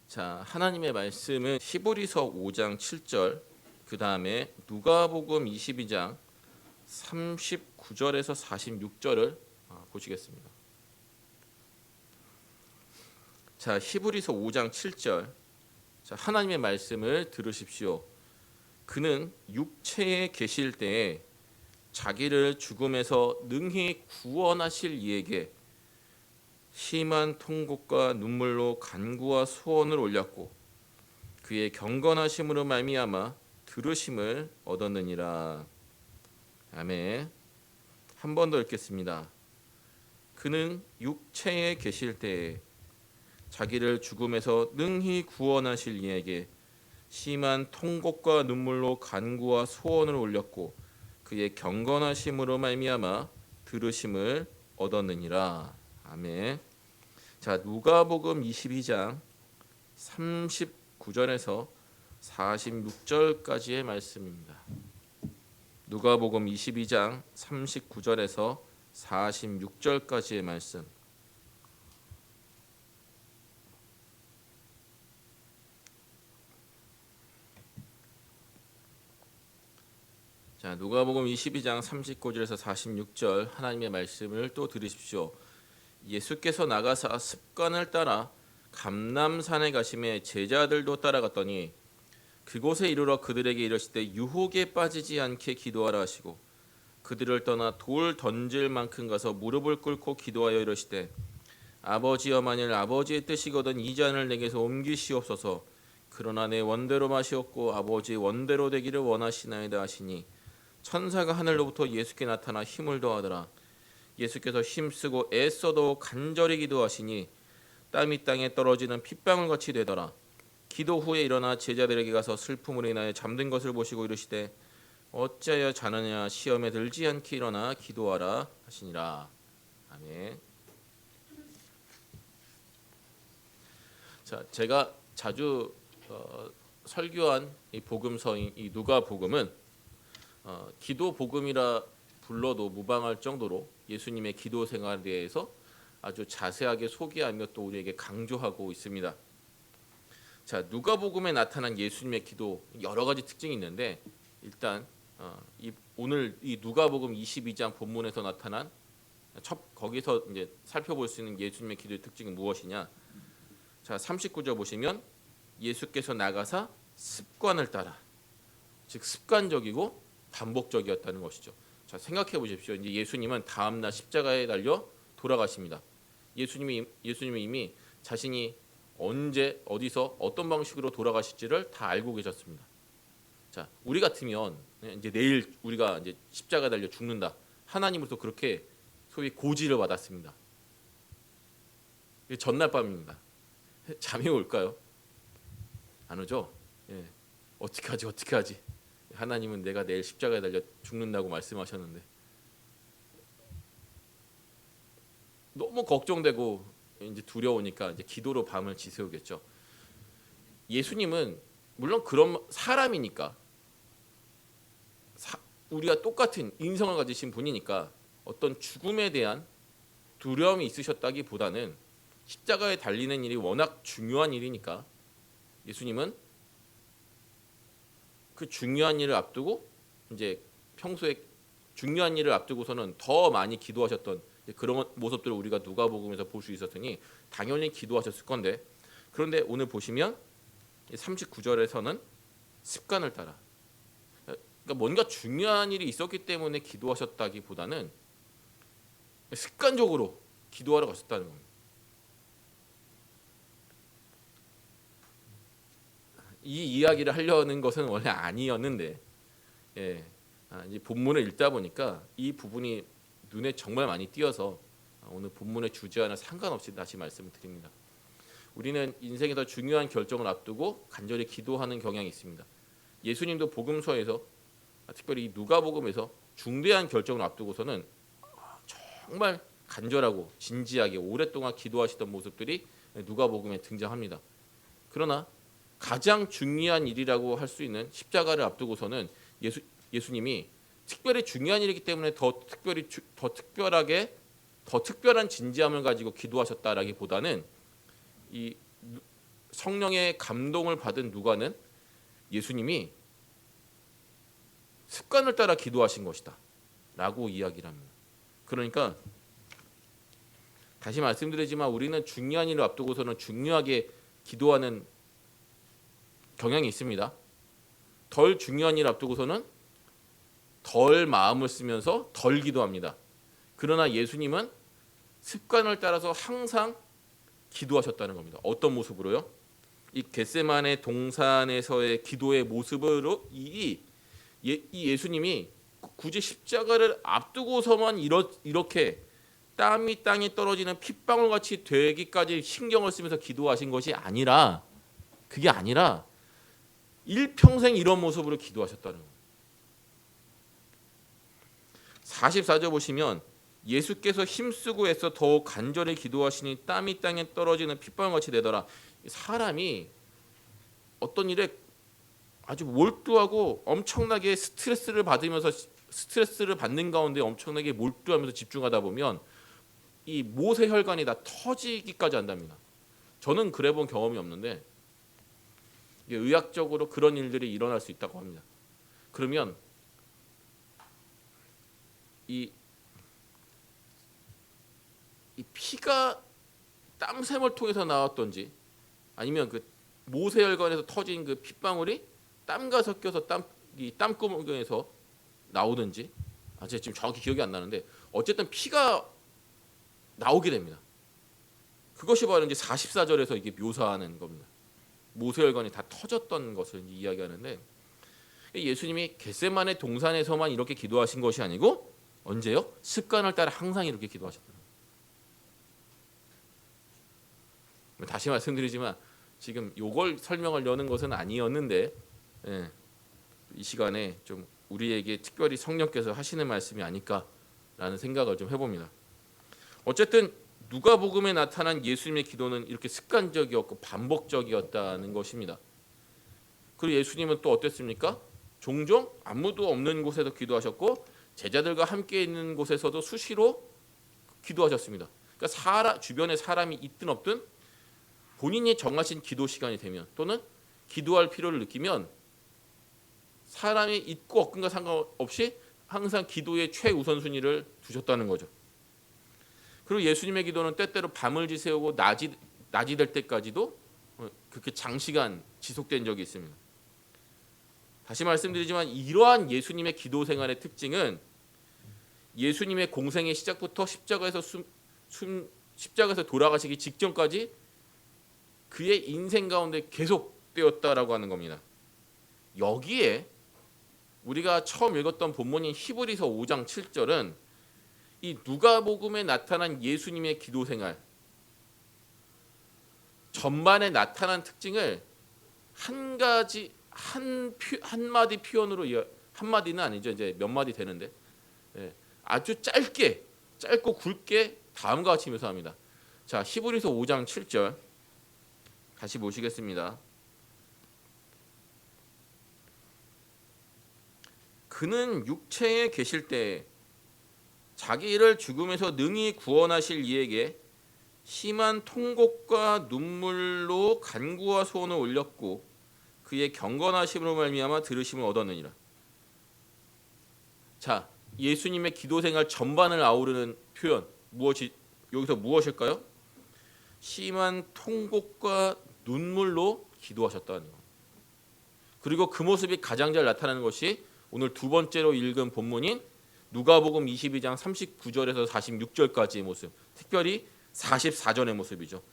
자, 하나님의 말씀은 히브리서 5장 7절, 그 다음에 누가복음 22장 39절에서 46절을 보시겠습니다. 자, 히브리서 5장 7절. 자, 하나님의 말씀을 들으십시오. 그는 육체에 계실 때에 자기를 죽음에서 능히 구원하실 이에게 심한 통곡과 눈물로 간구와 소원을 올렸고 그의 경건하심으로 말미암아 들으심을 얻었느니라. 아멘. 한 번 더 읽겠습니다. 그는 육체에 계실 때에 자기를 죽음에서 능히 구원하실 이에게 심한 통곡과 눈물로 간구와 소원을 올렸고 그의 경건하심으로 말미암아 들으심을 얻었느니라. 아멘. 자, 누가복음 22장 39절에서 46절까지의 말씀입니다. 누가복음 22장 39절에서 46절까지의 말씀. 자, 누가복음 22장 39절에서 46절 하나님의 말씀을 또 들으십시오. 예수께서 나가사 습관을 따라 감람산에 가심에 제자들도 따라갔더니 그곳에 이르러 그들에게 이르시되 유혹에 빠지지 않게 기도하라 하시고 그들을 떠나 돌 던질 만큼 가서 무릎을 꿇고 기도하여 이르시되 아버지여, 만일 아버지의 뜻이거든 이 잔을 내게서 옮기시옵소서. 그러나 내 원대로 마시옵고 아버지의 원대로 되기를 원하시나이다 하시니 천사가 하늘로부터 예수께 나타나 힘을 더하더라. 예수께서 힘쓰고 애써도 간절히 기도하시니 땀이 땅에 떨어지는 핏방울 같이 되더라. 기도 후에 일어나 제자들에게 가서 슬픔으로 인하여 잠든 것을 보시고 이르시되 어찌하여 자느냐, 시험에 들지 않게 일어나 기도하라 하시니라. 아멘. 자, 제가 자주 설교한 이 복음서인 이 누가복음은 기도 복음이라 불러도 무방할 정도로 예수님의 기도 생활에 대해서 아주 자세하게 소개하며 또 우리에게 강조하고 있습니다. 자, 누가복음에 나타난 예수님의 기도 여러 가지 특징이 있는데 일단 오늘 이 누가복음 22장 본문에서 나타난 거기서 이제 살펴볼 수 있는 예수님의 기도의 특징은 무엇이냐? 자, 39절 보시면 예수께서 나가사 습관을 따라, 즉 습관적이고 반복적이었다는 것이죠. 자, 생각해 보십시오. 이제 예수님은 다음 날 십자가에 달려 돌아가십니다. 예수님이 이미 자신이 언제 어디서 어떤 방식으로 돌아가실지를 다 알고 계셨습니다. 자, 우리 같으면 이제 내일 우리가 이제 십자가에 달려 죽는다. 하나님으로부터 그렇게 소위 고지를 받았습니다. 전날 밤입니다. 잠이 올까요? 안 오죠? 예. 어떻게 하지? 하나님은 내가 내일 십자가에 달려 죽는다고 말씀하셨는데 너무 걱정되고 이제 두려우니까 이제 기도로 밤을 지새우겠죠. 예수님은 물론 그런 사람이니까 우리가 똑같은 인성을 가지신 분이니까 어떤 죽음에 대한 두려움이 있으셨다기보다는 십자가에 달리는 일이 워낙 중요한 일이니까 예수님은 그 중요한 일을 앞두고 이제 평소에 중요한 일을 앞두고서는 더 많이 기도하셨던 그런 모습들을 우리가 누가복음에서 볼 수 있었으니 당연히 기도하셨을 건데, 그런데 오늘 보시면 39절에서는 습관을 따라, 그러니까 뭔가 중요한 일이 있었기 때문에 기도하셨다기보다는 습관적으로 기도하러 가셨다는 겁니다. 이 이야기를 하려는 것은 원래 아니었는데 이제 본문을 읽다 보니까 이 부분이 눈에 정말 많이 띄어서 오늘 본문의 주제와는 상관없이 다시 말씀을 드립니다. 우리는 인생에서 중요한 결정을 앞두고 간절히 기도하는 경향이 있습니다. 예수님도 복음서에서 특별히 누가복음에서 중대한 결정을 앞두고서는 정말 간절하고 진지하게 오랫동안 기도하시던 모습들이 누가복음에 등장합니다. 그러나 가장 중요한 일이라고 할 수 있는 십자가를 앞두고서는 예수님이 특별히 중요한 일이기 때문에 더 특별한 진지함을 가지고 기도하셨다라기보다는 이 성령의 감동을 받은 누가는 예수님이 습관을 따라 기도하신 것이다 라고 이야기를 합니다. 그러니까 다시 말씀드리지만 우리는 중요한 일을 앞두고서는 중요하게 기도하는 경향이 있습니다. 덜 중요한 일을 앞두고서는 덜 마음을 쓰면서 덜 기도합니다. 그러나 예수님은 습관을 따라서 항상 기도하셨다는 겁니다. 어떤 모습으로요? 이 겟세마네 동산에서의 기도의 모습으로 이 예수님이 굳이 십자가를 앞두고서만 이렇게 땀이 땅에 떨어지는 핏방울 같이 되기까지 신경을 쓰면서 기도하신 것이 아니라, 그게 아니라 일평생 이런 모습으로 기도하셨다는 거예요. 44절 보시면 예수께서 힘쓰고 애써 더욱 간절히 기도하시니 땀이 땅에 떨어지는 핏방울 같이 되더라. 사람이 어떤 일에 아주 몰두하고 엄청나게 스트레스를 받으면서 스트레스를 받는 가운데 엄청나게 몰두하면서 집중하다 보면 이 모세혈관이 다 터지기까지 한답니다. 저는 그래 본 경험이 없는데 의학적으로 그런 일들이 일어날 수 있다고 합니다. 그러면 이 피가 땀샘을 통해서 나왔던지 아니면 그 모세혈관에서 터진 그 핏방울이 땀과 섞여서 땀구멍에서 나오든지, 제가 지금 정확히 기억이 안 나는데 어쨌든 피가 나오게 됩니다. 그것이 바로 이제 44절에서 이게 묘사하는 겁니다. 모세혈관이 다 터졌던 것을 이야기하는데, 예수님이 겟세마네 동산에서만 이렇게 기도하신 것이 아니고 언제요? 습관을 따라 항상 이렇게 기도하셨다. 다시 말씀드리지만 지금 요걸 설명하려는 것은 아니었는데, 이 시간에 좀 우리에게 특별히 성령께서 하시는 말씀이 아닐까라는 생각을 좀 해봅니다. 어쨌든 누가복음에 나타난 예수님의 기도는 이렇게 습관적이었고 반복적이었다는 것입니다. 그리고 예수님은 또 어땠습니까? 종종 아무도 없는 곳에서 기도하셨고 제자들과 함께 있는 곳에서도 수시로 기도하셨습니다. 그러니까 주변에 사람이 있든 없든 본인이 정하신 기도 시간이 되면 또는 기도할 필요를 느끼면 사람이 있고 없든가 상관없이 항상 기도의 최우선순위를 두셨다는 거죠. 그리고 예수님의 기도는 때때로 밤을 지새우고 낮이 될 때까지도 그렇게 장시간 지속된 적이 있습니다. 다시 말씀드리지만 이러한 예수님의 기도 생활의 특징은 예수님의 공생의 시작부터 십자가에서 돌아가시기 직전까지 그의 인생 가운데 계속되었다라고 하는 겁니다. 여기에 우리가 처음 읽었던 본문인 히브리서 5장 7절은 이 누가복음에 나타난 예수님의 기도 생활 전반에 나타난 특징을 한마디 표현으로, 한마디는 아니죠, 이제 몇 마디 되는데 아주 짧고 굵게 다음과 같이 묘사합니다. 자, 히브리서 5장 7절 다시 보시겠습니다. 그는 육체에 계실 때 자기를 죽음에서 능히 구원하실 이에게 심한 통곡과 눈물로 간구와 소원을 올렸고 그의 경건하심으로 말미암아 들으심을 얻었느니라. 자, 예수님의 기도 생활 전반을 아우르는 표현 여기서 무엇일까요? 심한 통곡과 눈물로 기도하셨다는 것. 그리고 그 모습이 가장 잘 나타나는 것이 오늘 두 번째로 읽은 본문인 누가복음 22장 39절에서 46절까지의 모습, 특별히 44절의 모습이죠.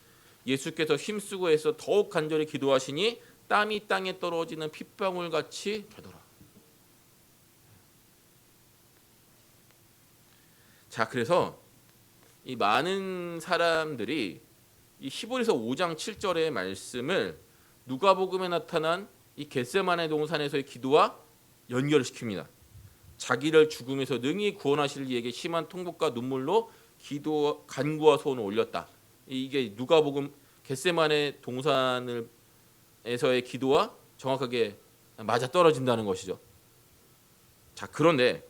예수께서 힘쓰고 해서 더욱 간절히 기도하시니 땀이 땅에 떨어지는 핏방울 같이 되더라. 자, 그래서 이 많은 사람들이 이 히브리서 5장 7절의 말씀을 누가복음에 나타난 이 겟세마네 동산에서의 기도와 연결을 시킵니다. 자기를 죽음에서 능히 구원하실 이에게 심한 통곡과 눈물로 간구와 소원을 올렸다. 이게 누가복음 겟세마네 동산에서의 기도와 정확하게 맞아 떨어진다는 것이죠. 자, 그런데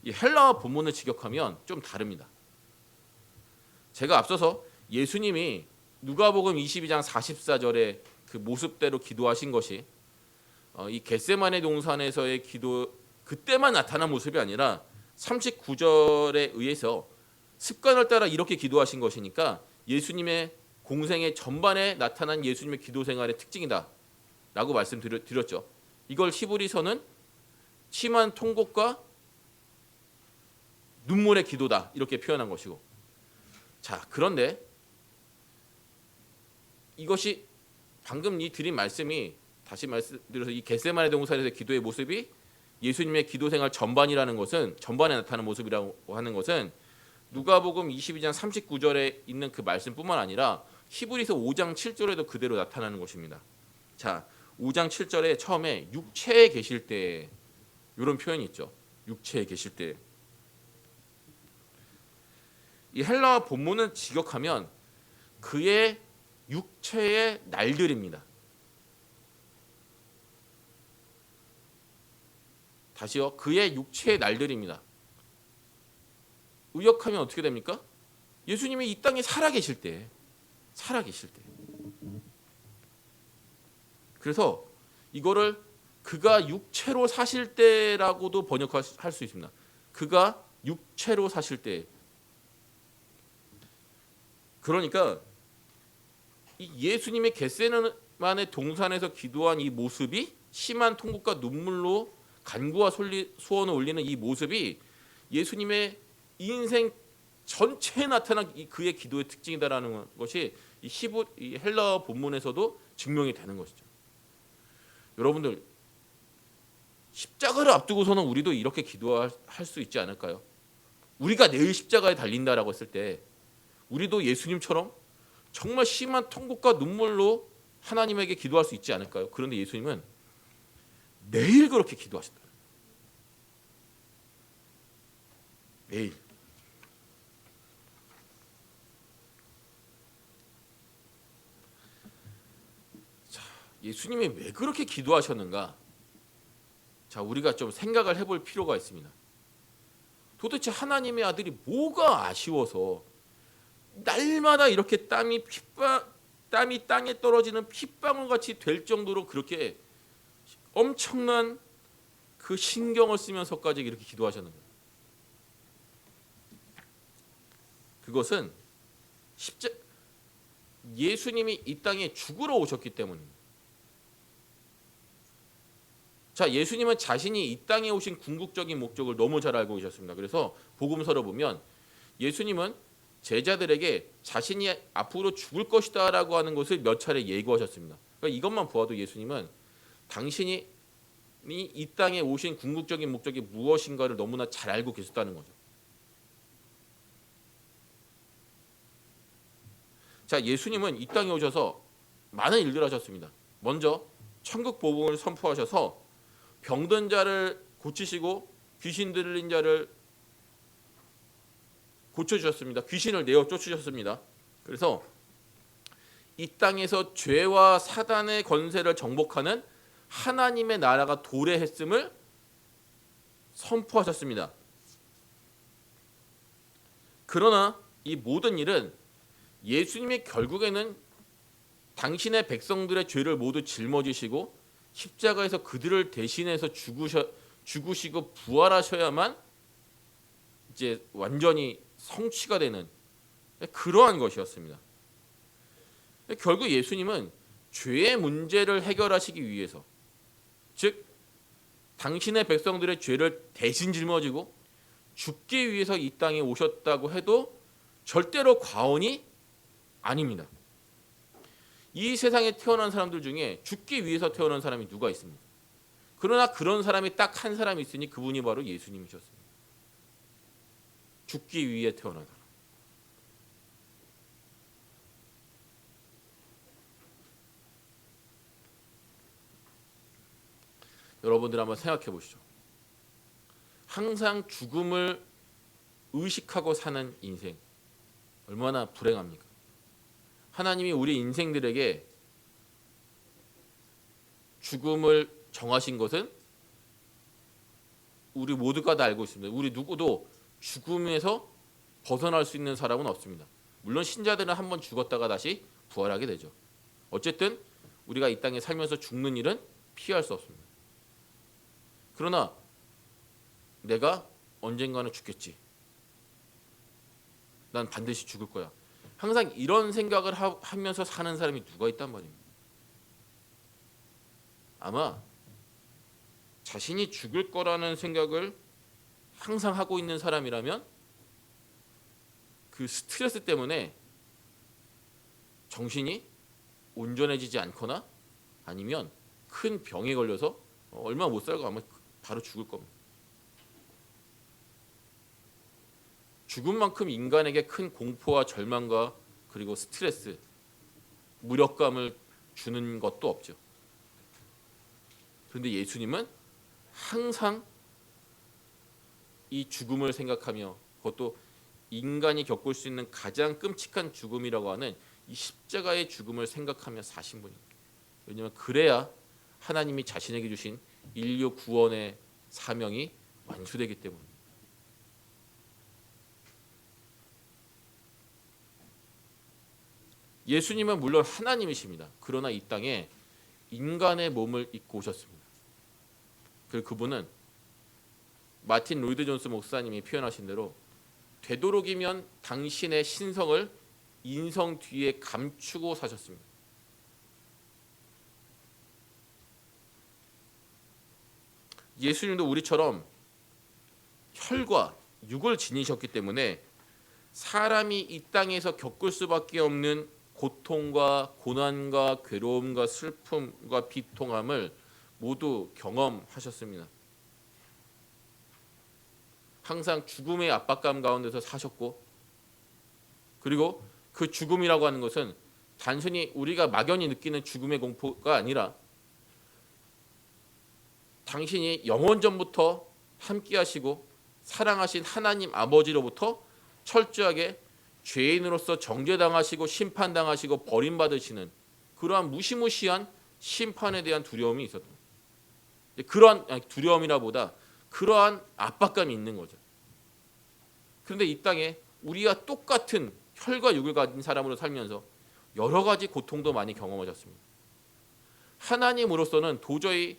이 헬라어 본문을 직역하면 좀 다릅니다. 제가 앞서서 예수님이 누가복음 22장 44절에 그 모습대로 기도하신 것이 이 겟세마네 동산에서의 기도 그때만 나타난 모습이 아니라 39절에 의해서 습관을 따라 이렇게 기도하신 것이니까 예수님의 공생의 전반에 나타난 예수님의 기도 생활의 특징이다라고 말씀드렸죠. 이걸 히브리서는 심한 통곡과 눈물의 기도다 이렇게 표현한 것이고, 자 그런데 이것이 방금 이 드린 말씀이 다시 말씀드려서 이 겟세마네 동산에서의 기도의 모습이 예수님의 기도 생활 전반이라는 것은, 전반에 나타나는 모습이라고 하는 것은 누가복음 22장 39절에 있는 그 말씀뿐만 아니라 히브리서 5장 7절에도 그대로 나타나는 것입니다. 자, 5장 7절에 처음에 육체에 계실 때 이런 표현이 있죠. 육체에 계실 때. 이 헬라어 본문을 직역하면 그의 육체의 날들입니다. 다시요. 그의 육체의 날들입니다. 의역하면 어떻게 됩니까? 예수님이 이 땅에 살아계실 때. 그래서 이거를 그가 육체로 사실 때라고도 번역할 수 있습니다. 그가 육체로 사실 때. 그러니까 이 예수님의 겟세마네 동산에서 기도한 이 모습이 심한 통곡과 눈물로 간구와 소원을 올리는 이 모습이 예수님의 인생 전체에 나타난 그의 기도의 특징이다라는 것이 이 헬라어 본문에서도 증명이 되는 것이죠. 여러분들 십자가를 앞두고서는 우리도 이렇게 기도할 수 있지 않을까요? 우리가 내일 십자가에 달린다라고 했을 때 우리도 예수님처럼 정말 심한 통곡과 눈물로 하나님에게 기도할 수 있지 않을까요? 그런데 예수님은 매일 그렇게 기도하셨다. 매일. 자, 예수님이 왜 그렇게 기도하셨는가? 자, 우리가 좀 생각을 해볼 필요가 있습니다. 도대체 하나님의 아들이 뭐가 아쉬워서 날마다 이렇게 땀이 땅에 떨어지는 핏방울 같이 될 정도로 그렇게 엄청난 그 신경을 쓰면서까지 이렇게 기도하셨는 거예요. 그것은 예수님이 이 땅에 죽으러 오셨기 때문입니다. 자, 예수님은 자신이 이 땅에 오신 궁극적인 목적을 너무 잘 알고 계셨습니다. 그래서 복음서를 보면 예수님은 제자들에게 자신이 앞으로 죽을 것이다라고 하는 것을 몇 차례 예고하셨습니다. 그러니까 이것만 보아도 예수님은 당신이 이 땅에 오신 궁극적인 목적이 무엇인가를 너무나 잘 알고 계셨다는 거죠. 자, 예수님은 이 땅에 오셔서 많은 일들을 하셨습니다. 먼저 천국 복음을 선포하셔서 병든 자를 고치시고 귀신 들린 자를 고쳐주셨습니다. 귀신을 내어 쫓으셨습니다. 그래서 이 땅에서 죄와 사단의 권세를 정복하는 하나님의 나라가 도래했음을 선포하셨습니다. 그러나 이 모든 일은 예수님이 결국에는 당신의 백성들의 죄를 모두 짊어지시고 십자가에서 그들을 대신해서 죽으시고 부활하셔야만 이제 완전히 성취가 되는 그러한 것이었습니다. 결국 예수님은 죄의 문제를 해결하시기 위해서, 즉 당신의 백성들의 죄를 대신 짊어지고 죽기 위해서 이 땅에 오셨다고 해도 절대로 과언이 아닙니다. 이 세상에 태어난 사람들 중에 죽기 위해서 태어난 사람이 누가 있습니까? 그러나 그런 사람이 딱 한 사람이 있으니 그분이 바로 예수님이셨습니다. 죽기 위해 태어난 사람. 여러분들 한번 생각해 보시죠. 항상 죽음을 의식하고 사는 인생 얼마나 불행합니까? 하나님이 우리 인생들에게 죽음을 정하신 것은 우리 모두가 다 알고 있습니다. 우리 누구도 죽음에서 벗어날 수 있는 사람은 없습니다. 물론 신자들은 한번 죽었다가 다시 부활하게 되죠. 어쨌든 우리가 이 땅에 살면서 죽는 일은 피할 수 없습니다. 그러나 내가 언젠가는 죽겠지. 난 반드시 죽을 거야. 항상 이런 생각을 하면서 사는 사람이 누가 있단 말입니다. 아마 자신이 죽을 거라는 생각을 항상 하고 있는 사람이라면 그 스트레스 때문에 정신이 온전해지지 않거나 아니면 큰 병에 걸려서 얼마 못 살고 아마 바로 죽을 겁니다. 죽음만큼 인간에게 큰 공포와 절망과 그리고 스트레스, 무력감을 주는 것도 없죠. 그런데 예수님은 항상 이 죽음을 생각하며, 그것도 인간이 겪을 수 있는 가장 끔찍한 죽음이라고 하는 이 십자가의 죽음을 생각하며 사신 분입니다. 왜냐하면 그래야 하나님이 자신에게 주신 인류 구원의 사명이 완수되기 때문입니다. 예수님은 물론 하나님이십니다. 그러나 이 땅에 인간의 몸을 입고 오셨습니다. 그리고 그분은 마틴 로이드 존스 목사님이 표현하신 대로 되도록이면 당신의 신성을 인성 뒤에 감추고 사셨습니다. 예수님도 우리처럼 혈과 육을 지니셨기 때문에 사람이 이 땅에서 겪을 수밖에 없는 고통과 고난과 괴로움과 슬픔과 비통함을 모두 경험하셨습니다. 항상 죽음의 압박감 가운데서 사셨고, 그리고 그 죽음이라고 하는 것은 단순히 우리가 막연히 느끼는 죽음의 공포가 아니라 당신이 영원 전부터 함께 하시고 사랑하신 하나님 아버지로부터 철저하게 죄인으로서 정죄당하시고 심판당하시고 버림받으시는 그러한 무시무시한 심판에 대한 두려움이 있었던, 그러한 두려움이라보다 그러한 압박감이 있는 거죠. 그런데 이 땅에 우리가 똑같은 혈과 육을 가진 사람으로 살면서 여러 가지 고통도 많이 경험하셨습니다. 하나님으로서는 도저히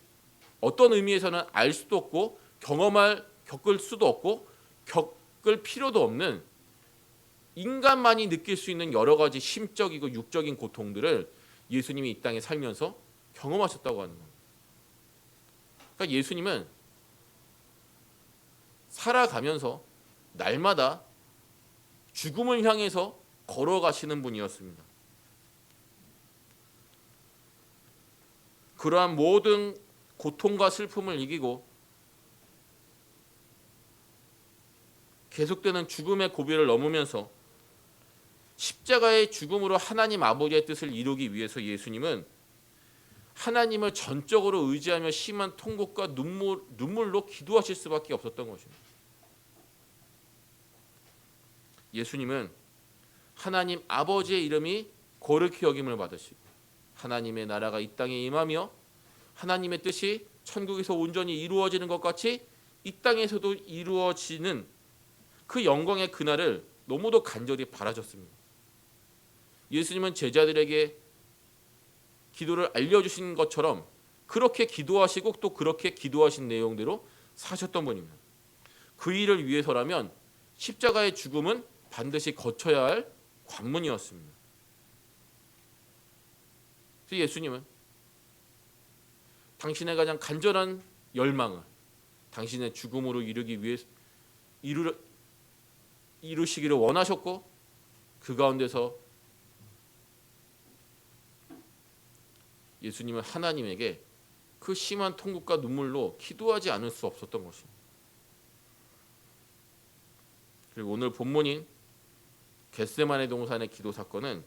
어떤 의미에서는 알 수도 없고 겪을 수도 없고 겪을 필요도 없는 인간만이 느낄 수 있는 여러 가지 심적이고 육적인 고통들을 예수님이 이 땅에 살면서 경험하셨다고 하는 겁니다. 그러니까 예수님은 살아가면서 날마다 죽음을 향해서 걸어가시는 분이었습니다. 그러한 모든 고통과 슬픔을 이기고 계속되는 죽음의 고비를 넘으면서 십자가의 죽음으로 하나님 아버지의 뜻을 이루기 위해서 예수님은 하나님을 전적으로 의지하며 심한 통곡과 눈물로 기도하실 수밖에 없었던 것입니다. 예수님은 하나님 아버지의 이름이 거룩히 여김을 받으시고 하나님의 나라가 이 땅에 임하며 하나님의 뜻이 천국에서 온전히 이루어지는 것 같이 이 땅에서도 이루어지는 그 영광의 그날을 너무도 간절히 바라셨습니다. 예수님은 제자들에게 기도를 알려주신 것처럼 그렇게 기도하시고 또 그렇게 기도하신 내용대로 사셨던 분입니다. 그 일을 위해서라면 십자가의 죽음은 반드시 거쳐야 할 관문이었습니다. 그래서 예수님은 당신의 가장 간절한 열망을 당신의 죽음으로 이루시기를 원하셨고 그 가운데서 예수님은 하나님에게 그 심한 통곡과 눈물로 기도하지 않을 수 없었던 것입니다. 그리고 오늘 본문인 겟세마네 동산의 기도 사건은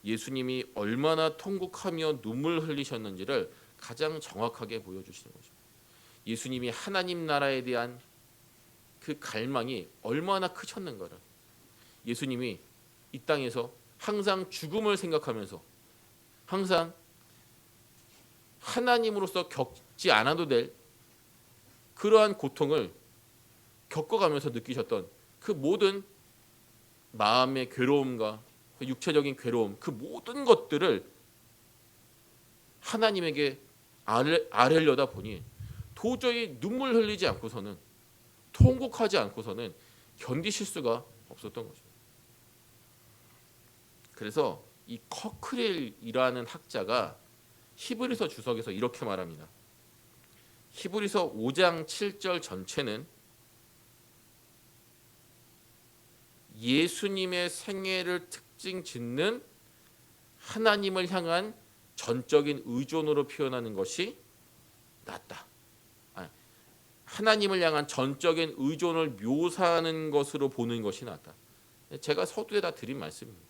예수님이 얼마나 통곡하며 눈물 흘리셨는지를 가장 정확하게 보여주시는 거죠. 예수님이 하나님 나라에 대한 그 갈망이 얼마나 크셨는가를, 예수님이 이 땅에서 항상 죽음을 생각하면서 항상 하나님으로서 겪지 않아도 될 그러한 고통을 겪어가면서 느끼셨던 그 모든 마음의 괴로움과 그 육체적인 괴로움, 그 모든 것들을 하나님에게 아뢰려다 보니 도저히 눈물 흘리지 않고서는, 통곡하지 않고서는 견디실 수가 없었던 거죠. 그래서 이 커크릴이라는 학자가 히브리서 주석에서 이렇게 말합니다. 히브리서 5장 7절 전체는 예수님의 생애를 특징 짓는 하나님을 향한 전적인 의존으로 표현하는 것이 낫다. 하나님을 향한 전적인 의존을 묘사하는 것으로 보는 것이 낫다. 제가 서두에다 드린 말씀입니다.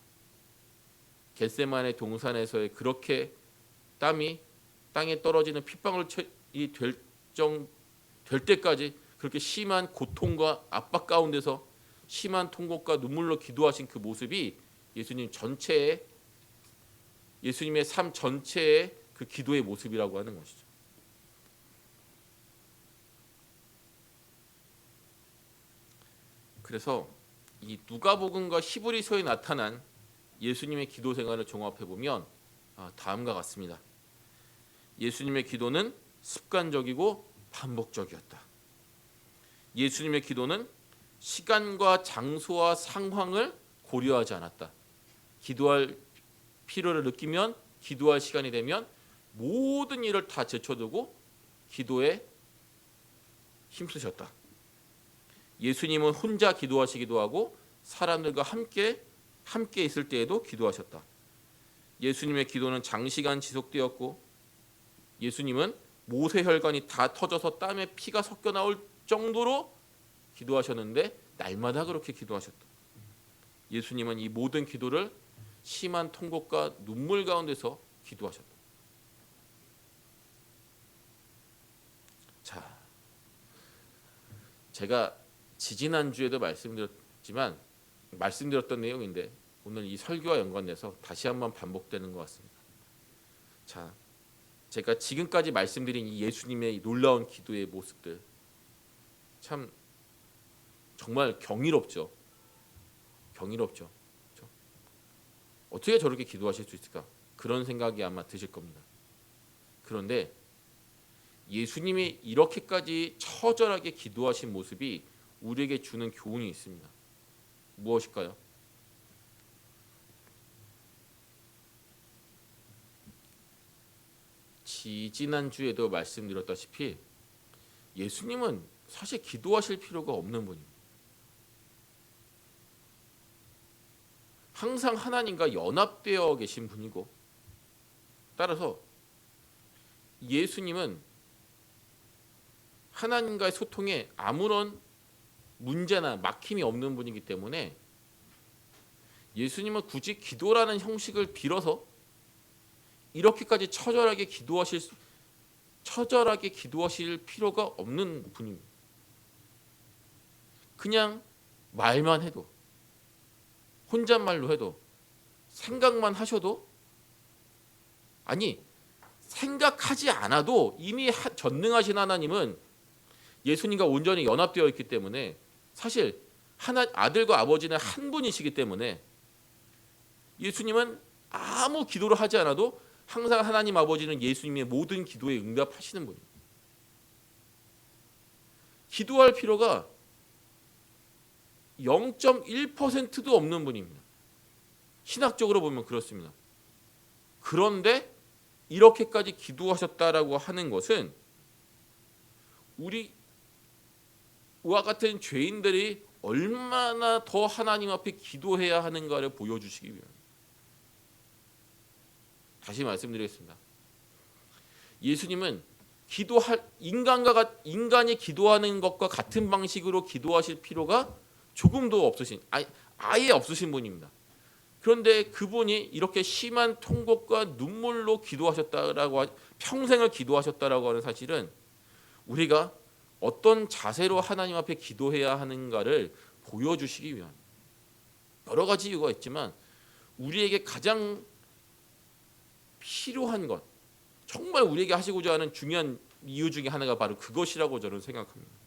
겟세마네 동산에서의 그렇게 땀이 땅에 떨어지는 핏방울이 될 때까지 그렇게 심한 고통과 압박 가운데서 심한 통곡과 눈물로 기도하신 그 모습이 예수님의 삶 전체의 그 기도의 모습이라고 하는 것이죠. 그래서 이 누가복음과 히브리서에 나타난 예수님의 기도 생활을 종합해 보면 다음과 같습니다. 예수님의 기도는 습관적이고 반복적이었다. 예수님의 기도는 시간과 장소와 상황을 고려하지 않았다. 기도할 필요를 느끼면, 기도할 시간이 되면 모든 일을 다 제쳐두고 기도에 힘쓰셨다. 예수님은 혼자 기도하시기도 하고 사람들과 함께 있을 때에도 기도하셨다. 예수님의 기도는 장시간 지속되었고 예수님은 모세혈관이 다 터져서 땀에 피가 섞여 나올 정도로 기도하셨는데 날마다 그렇게 기도하셨다. 예수님은 이 모든 기도를 심한 통곡과 눈물 가운데서 기도하셨다. 자, 제가 지지난주에도 말씀드렸던 내용인데 오늘 이 설교와 연관돼서 다시 한번 반복되는 것 같습니다. 자, 제가 지금까지 말씀드린 이 예수님의 놀라운 기도의 모습들 참 정말 경이롭죠. 그렇죠? 어떻게 저렇게 기도하실 수 있을까? 그런 생각이 아마 드실 겁니다. 그런데 예수님이 이렇게까지 처절하게 기도하신 모습이 우리에게 주는 교훈이 있습니다. 무엇일까요? 지난주에도 말씀드렸다시피 예수님은 사실 기도하실 필요가 없는 분입니다. 항상 하나님과 연합되어 계신 분이고 따라서 예수님은 하나님과의 소통에 아무런 문제나 막힘이 없는 분이기 때문에 예수님은 굳이 기도라는 형식을 빌어서 이렇게까지 처절하게 기도하실 필요가 없는 분입니다. 그냥 말만 해도, 혼잣말로 해도, 생각만 하셔도, 아니 생각하지 않아도 이미 전능하신 하나님은 예수님과 온전히 연합되어 있기 때문에 사실 아들과 아버지는 한 분이시기 때문에 예수님은 아무 기도를 하지 않아도 항상 하나님 아버지는 예수님의 모든 기도에 응답하시는 분입니다. 기도할 필요가 0.1%도 없는 분입니다. 신학적으로 보면 그렇습니다. 그런데 이렇게까지 기도하셨다라고 하는 것은 우리와 같은 죄인들이 얼마나 더 하나님 앞에 기도해야 하는가를 보여주시기 위함입니다. 다시 말씀드리겠습니다. 예수님은 인간이 기도하는 것과 같은 방식으로 기도하실 필요가 조금도 아예 없으신 분입니다. 그런데 그분이 이렇게 심한 통곡과 눈물로 평생을 기도하셨다라고 하는 사실은 우리가 어떤 자세로 하나님 앞에 기도해야 하는가를 보여주시기 위한 여러 가지 이유가 있지만 우리에게 가장 필요한 것, 정말 우리에게 하시고자 하는 중요한 이유 중에 하나가 바로 그것이라고 저는 생각합니다.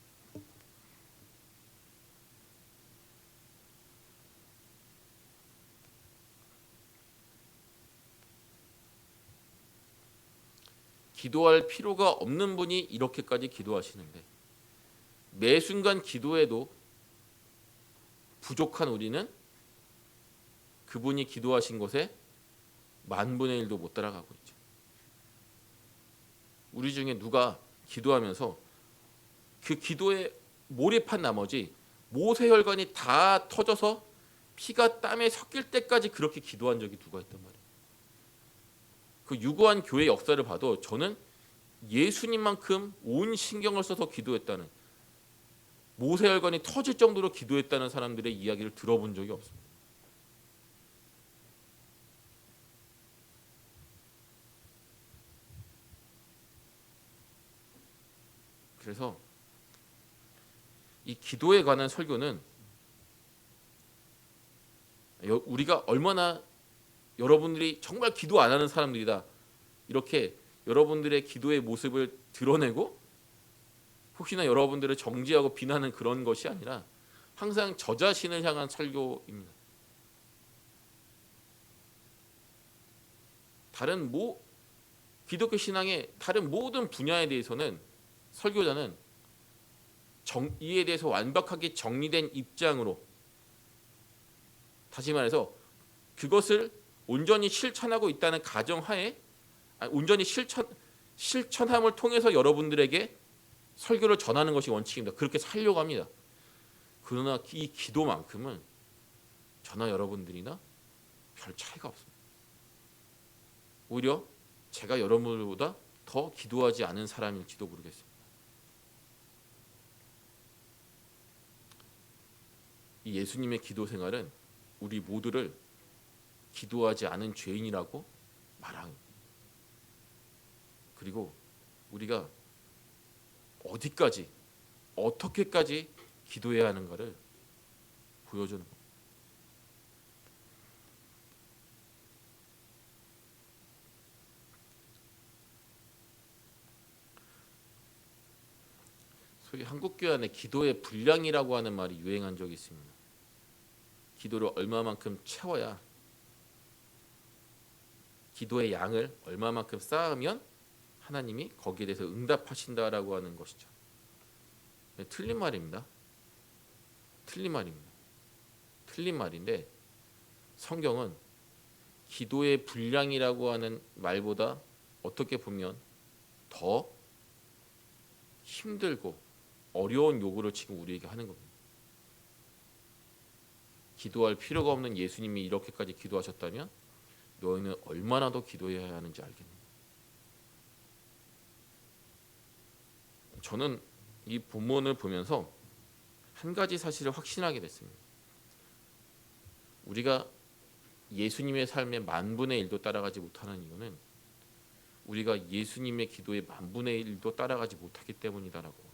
기도할 필요가 없는 분이 이렇게까지 기도하시는데 매 순간 기도해도 부족한 우리는 그분이 기도하신 곳에 10,000분의 1도 못 따라가고 있죠. 우리 중에 누가 기도하면서 그 기도에 몰입한 나머지 모세혈관이 다 터져서 피가 땀에 섞일 때까지 그렇게 기도한 적이 누가 있단 말이에요. 그 유구한 교회 역사를 봐도 저는 예수님만큼 온 신경을 써서 기도했다는, 모세혈관이 터질 정도로 기도했다는 사람들의 이야기를 들어본 적이 없습니다. 그래서 이 기도에 관한 설교는 우리가 얼마나 여러분들이 정말 기도 안 하는 사람들이다 이렇게 여러분들의 기도의 모습을 드러내고 혹시나 여러분들을 정죄하고 비난하는 그런 것이 아니라 항상 저 자신을 향한 설교입니다. 기독교 신앙의 다른 모든 분야에 대해서는 설교자는 이에 대해서 완벽하게 정리된 입장으로, 다시 말해서 그것을 온전히 실천하고 있다는 가정하에 온전히 실천함을 통해서 여러분들에게 설교를 전하는 것이 원칙입니다. 그렇게 살려고 합니다. 그러나 이 기도만큼은 저나 여러분들이나 별 차이가 없습니다. 오히려 제가 여러분들보다 더 기도하지 않은 사람일지도 모르겠습니다. 이 예수님의 기도 생활은 우리 모두를 기도하지 않은 죄인이라고 말합니다. 그리고 우리가 어디까지 어떻게까지 기도해야 하는가를 보여주는 겁니다. 소위 한국교회 안에 기도의 분량이라고 하는 말이 유행한 적이 있습니다. 기도를 얼마만큼 채워야, 기도의 양을 얼마만큼 쌓으면 하나님이 거기에 대해서 응답하신다라고 하는 것이죠. 틀린 말입니다. 틀린 말인데 성경은 기도의 분량이라고 하는 말보다 어떻게 보면 더 힘들고 어려운 요구를 지금 우리에게 하는 겁니다. 기도할 필요가 없는 예수님이 이렇게까지 기도하셨다면 너희는 얼마나 더 기도해야 하는지 알겠느냐. 저는 이 본문을 보면서 한 가지 사실을 확신하게 됐습니다. 우리가 예수님의 삶의 10,000분의 1도 따라가지 못하는 이유는 우리가 예수님의 기도의 10,000분의 1도 따라가지 못하기 때문이다라고.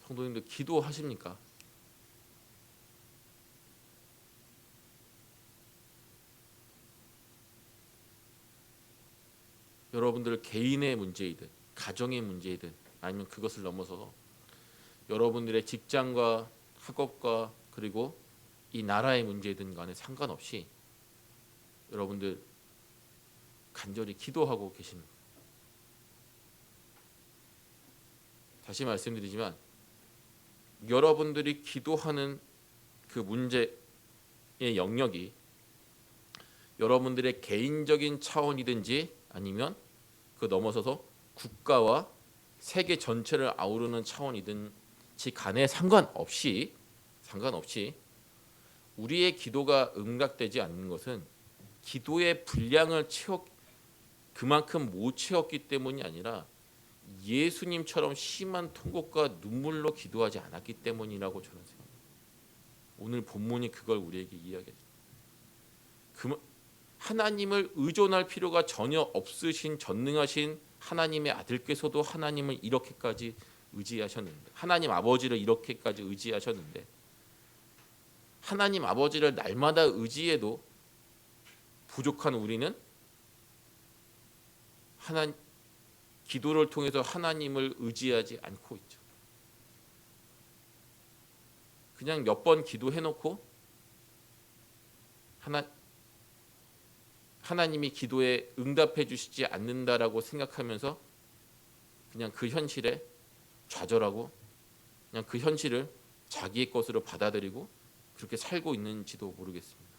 성도님들 기도하십니까? 여러분들 개인의 문제이든 가정의 문제이든 아니면 그것을 넘어서 여러분들의 직장과 학업과 그리고 이 나라의 문제이든 간에 상관없이 여러분들 간절히 기도하고 계십니다. 다시 말씀드리지만 여러분들이 기도하는 그 문제의 영역이 여러분들의 개인적인 차원이든지 아니면 그 넘어서서 국가와 세계 전체를 아우르는 차원이든지 간에 상관없이 우리의 기도가 응답되지 않는 것은 기도의 분량을 그만큼 못 채웠기 때문이 아니라 예수님처럼 심한 통곡과 눈물로 기도하지 않았기 때문이라고 저는 생각합니다. 오늘 본문이 그걸 우리에게 이야기합니다. 하나님을 의존할 필요가 전혀 없으신 전능하신 하나님의 아들께서도 하나님을 이렇게까지 의지하셨는데, 하나님 아버지를 이렇게까지 의지하셨는데, 하나님 아버지를 날마다 의지해도 부족한 우리는 기도를 통해서 하나님을 의지하지 않고 있죠. 그냥 몇 번 기도해놓고 하나님이 기도에 응답해 주시지 않는다라고 생각하면서 그냥 그 현실에 좌절하고 그냥 그 현실을 자기의 것으로 받아들이고 그렇게 살고 있는지도 모르겠습니다.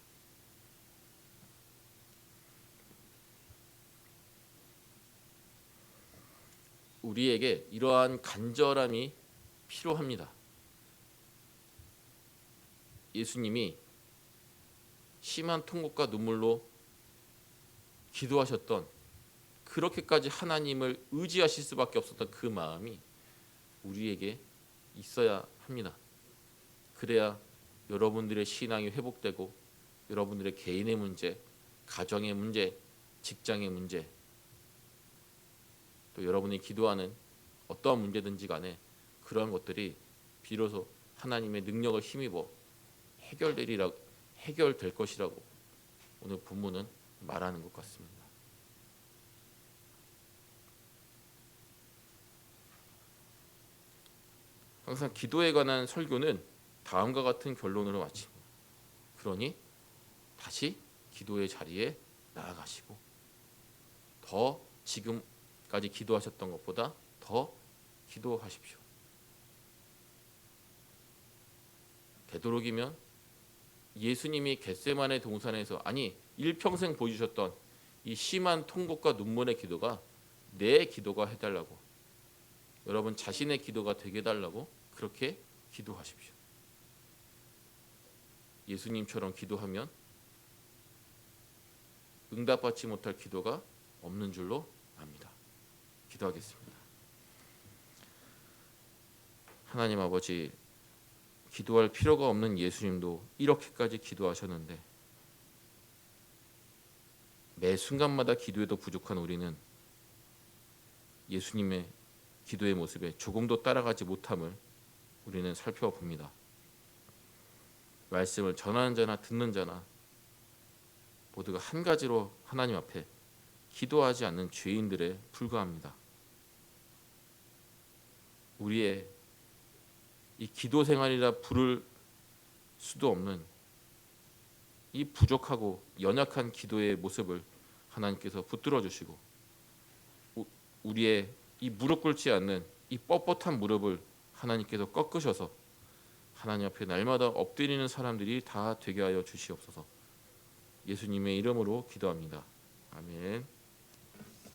우리에게 이러한 간절함이 필요합니다. 예수님이 심한 통곡과 눈물로 기도하셨던, 그렇게까지 하나님을 의지하실 수밖에 없었던 그 마음이 우리에게 있어야 합니다. 그래야 여러분들의 신앙이 회복되고 여러분들의 개인의 문제, 가정의 문제, 직장의 문제, 또 여러분이 기도하는 어떠한 문제든지 간에 그러한 것들이 비로소 하나님의 능력을 힘입어 해결될 것이라고 오늘 본문은 말하는 것 같습니다. 항상 기도에 관한 설교는 다음과 같은 결론으로 마칩니다. 그러니 다시 기도의 자리에 나아가시고 더 지금까지 기도하셨던 것보다 더 기도하십시오. 되도록이면 예수님이 겟세마네 동산에서 일평생 보여주셨던 이 심한 통곡과 눈물의 기도가 내 기도가 해달라고, 여러분 자신의 기도가 되게 해달라고 그렇게 기도하십시오. 예수님처럼 기도하면 응답받지 못할 기도가 없는 줄로 압니다. 기도하겠습니다. 하나님 아버지, 기도할 필요가 없는 예수님도 이렇게까지 기도하셨는데 매 순간마다 기도에도 부족한 우리는 예수님의 기도의 모습에 조금도 따라가지 못함을 우리는 살펴봅니다. 말씀을 전하는 자나 듣는 자나 모두가 한 가지로 하나님 앞에 기도하지 않는 죄인들에 불과합니다. 우리의 이 기도 생활이라 부를 수도 없는 이 부족하고 연약한 기도의 모습을 하나님께서 붙들어 주시고 우리의 이 무릎 꿇지 않는 이 뻣뻣한 무릎을 하나님께서 꺾으셔서 하나님 앞에 날마다 엎드리는 사람들이 다 되게 하여 주시옵소서. 예수님의 이름으로 기도합니다. 아멘.